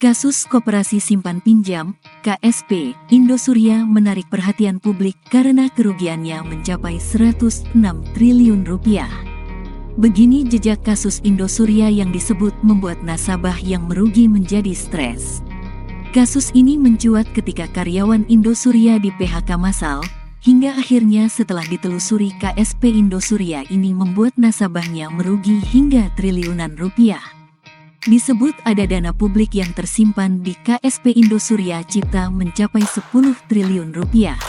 Kasus Koperasi Simpan Pinjam, KSP, Indosuria menarik perhatian publik karena kerugiannya mencapai 106 triliun rupiah. Begini jejak kasus Indosuria yang disebut membuat nasabah yang merugi menjadi stres. Kasus ini mencuat ketika karyawan Indosuria di PHK massal, hingga akhirnya setelah ditelusuri KSP Indosuria ini membuat nasabahnya merugi hingga triliunan rupiah. Disebut ada dana publik yang tersimpan di KSP Indosuria Cipta mencapai 10 triliun rupiah.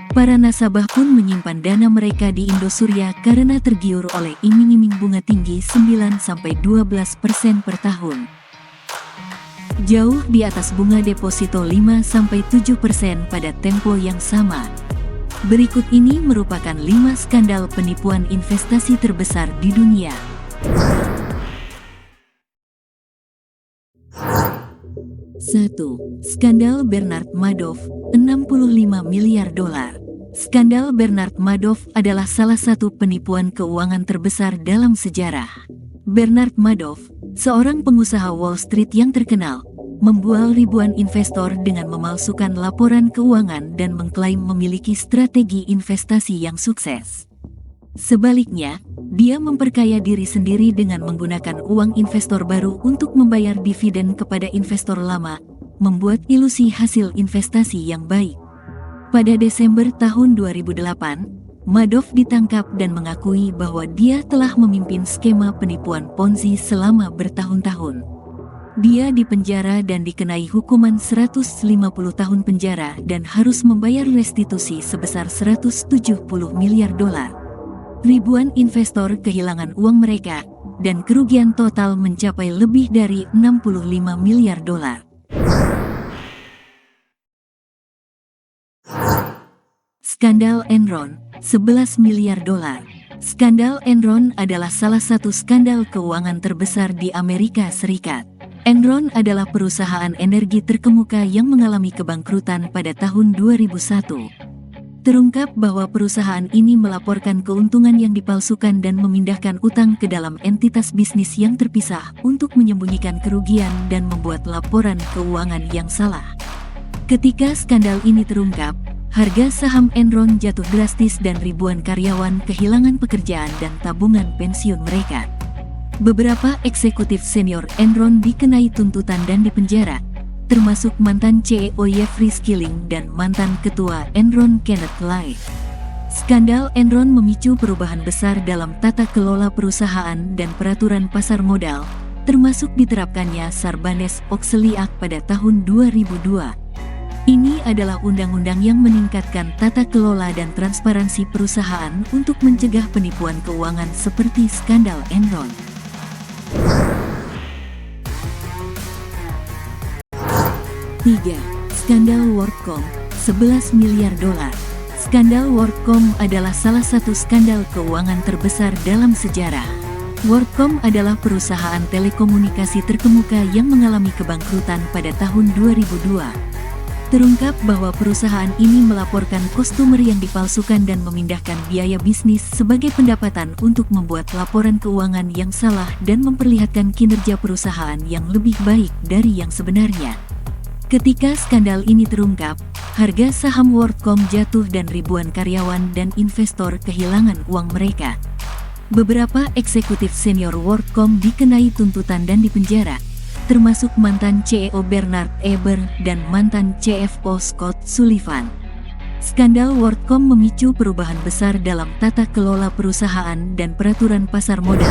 Para nasabah pun menyimpan dana mereka di Indosuria karena tergiur oleh iming-iming bunga tinggi 9-12% per tahun. Jauh di atas bunga deposito 5-7% pada tempo yang sama. Berikut ini merupakan 5 skandal penipuan investasi terbesar di dunia. 1. Skandal Bernard Madoff, 65 miliar dolar. Skandal Bernard Madoff adalah salah satu penipuan keuangan terbesar dalam sejarah. Bernard Madoff, seorang pengusaha Wall Street yang terkenal, membual ribuan investor dengan memalsukan laporan keuangan dan mengklaim memiliki strategi investasi yang sukses. Sebaliknya, dia memperkaya diri sendiri dengan menggunakan uang investor baru untuk membayar dividen kepada investor lama, membuat ilusi hasil investasi yang baik. Pada Desember tahun 2008, Madoff ditangkap dan mengakui bahwa dia telah memimpin skema penipuan Ponzi selama bertahun-tahun. Dia dipenjara dan dikenai hukuman 150 tahun penjara dan harus membayar restitusi sebesar 170 miliar dolar. Ribuan investor kehilangan uang mereka, dan kerugian total mencapai lebih dari 65 miliar dolar. Skandal Enron, 11 miliar dolar. Skandal Enron adalah salah satu skandal keuangan terbesar di Amerika Serikat. Enron adalah perusahaan energi terkemuka yang mengalami kebangkrutan pada tahun 2001. Terungkap bahwa perusahaan ini melaporkan keuntungan yang dipalsukan dan memindahkan utang ke dalam entitas bisnis yang terpisah untuk menyembunyikan kerugian dan membuat laporan keuangan yang salah. Ketika skandal ini terungkap, harga saham Enron jatuh drastis dan ribuan karyawan kehilangan pekerjaan dan tabungan pensiun mereka. Beberapa eksekutif senior Enron dikenai tuntutan dan dipenjara, termasuk mantan CEO Jeffrey Skilling dan mantan ketua Enron Kenneth Lai. Skandal Enron memicu perubahan besar dalam tata kelola perusahaan dan peraturan pasar modal, termasuk diterapkannya Sarbanes-Oxley Act pada tahun 2002. Ini adalah undang-undang yang meningkatkan tata kelola dan transparansi perusahaan untuk mencegah penipuan keuangan seperti skandal Enron. 3. Skandal WorldCom, 11 miliar dolar. Skandal WorldCom adalah salah satu skandal keuangan terbesar dalam sejarah. WorldCom adalah perusahaan telekomunikasi terkemuka yang mengalami kebangkrutan pada tahun 2002. Terungkap bahwa perusahaan ini melaporkan customer yang dipalsukan dan memindahkan biaya bisnis sebagai pendapatan untuk membuat laporan keuangan yang salah dan memperlihatkan kinerja perusahaan yang lebih baik dari yang sebenarnya. Ketika skandal ini terungkap, harga saham WorldCom jatuh dan ribuan karyawan dan investor kehilangan uang mereka. Beberapa eksekutif senior WorldCom dikenai tuntutan dan dipenjara, termasuk mantan CEO Bernard Eber dan mantan CFO Scott Sullivan. Skandal WorldCom memicu perubahan besar dalam tata kelola perusahaan dan peraturan pasar modal.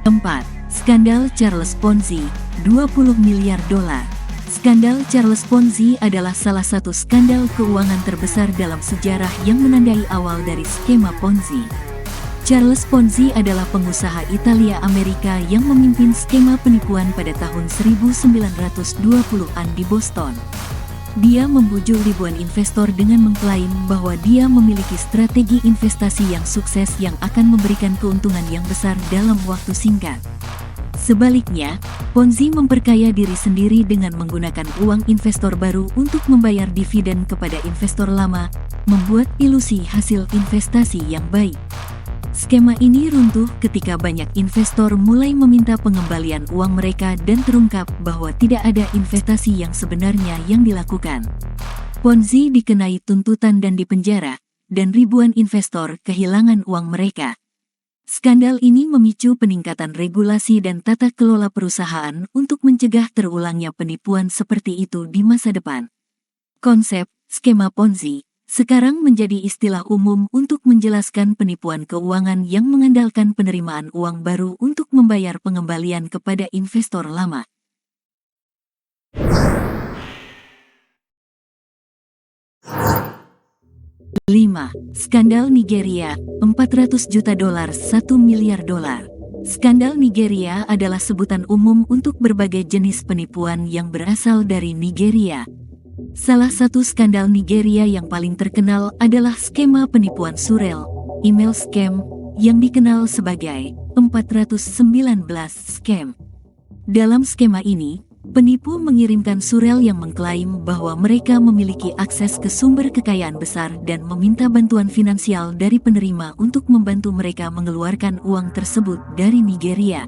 4. Skandal Charles Ponzi, 20 miliar dolar. Skandal Charles Ponzi adalah salah satu skandal keuangan terbesar dalam sejarah yang menandai awal dari skema Ponzi. Charles Ponzi adalah pengusaha Italia Amerika yang memimpin skema penipuan pada tahun 1920-an di Boston. Dia membujuk ribuan investor dengan mengklaim bahwa dia memiliki strategi investasi yang sukses yang akan memberikan keuntungan yang besar dalam waktu singkat. Sebaliknya, Ponzi memperkaya diri sendiri dengan menggunakan uang investor baru untuk membayar dividen kepada investor lama, membuat ilusi hasil investasi yang baik. Skema ini runtuh ketika banyak investor mulai meminta pengembalian uang mereka dan terungkap bahwa tidak ada investasi yang sebenarnya yang dilakukan. Ponzi dikenai tuntutan dan dipenjara, dan ribuan investor kehilangan uang mereka. Skandal ini memicu peningkatan regulasi dan tata kelola perusahaan untuk mencegah terulangnya penipuan seperti itu di masa depan. Konsep skema Ponzi sekarang menjadi istilah umum untuk menjelaskan penipuan keuangan yang mengandalkan penerimaan uang baru untuk membayar pengembalian kepada investor lama. Lima, skandal Nigeria, $400 juta, $1 miliar. Skandal Nigeria adalah sebutan umum untuk berbagai jenis penipuan yang berasal dari Nigeria. Salah satu skandal Nigeria yang paling terkenal adalah skema penipuan surel, email scam, yang dikenal sebagai 419 scam. Dalam skema ini, penipu mengirimkan surel yang mengklaim bahwa mereka memiliki akses ke sumber kekayaan besar dan meminta bantuan finansial dari penerima untuk membantu mereka mengeluarkan uang tersebut dari Nigeria.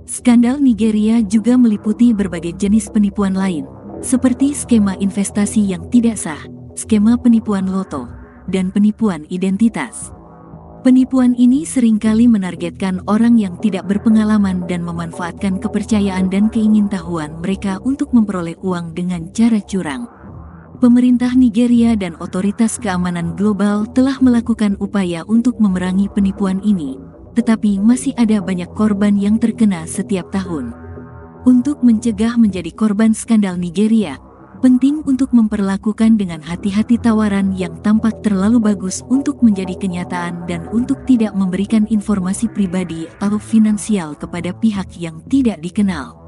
Skandal Nigeria juga meliputi berbagai jenis penipuan lain, seperti skema investasi yang tidak sah, skema penipuan loto, dan penipuan identitas. Penipuan ini seringkali menargetkan orang yang tidak berpengalaman dan memanfaatkan kepercayaan dan keingintahuan mereka untuk memperoleh uang dengan cara curang. Pemerintah Nigeria dan otoritas keamanan global telah melakukan upaya untuk memerangi penipuan ini, tetapi masih ada banyak korban yang terkena setiap tahun. Untuk mencegah menjadi korban skandal Nigeria, penting untuk memperlakukan dengan hati-hati tawaran yang tampak terlalu bagus untuk menjadi kenyataan dan untuk tidak memberikan informasi pribadi atau finansial kepada pihak yang tidak dikenal.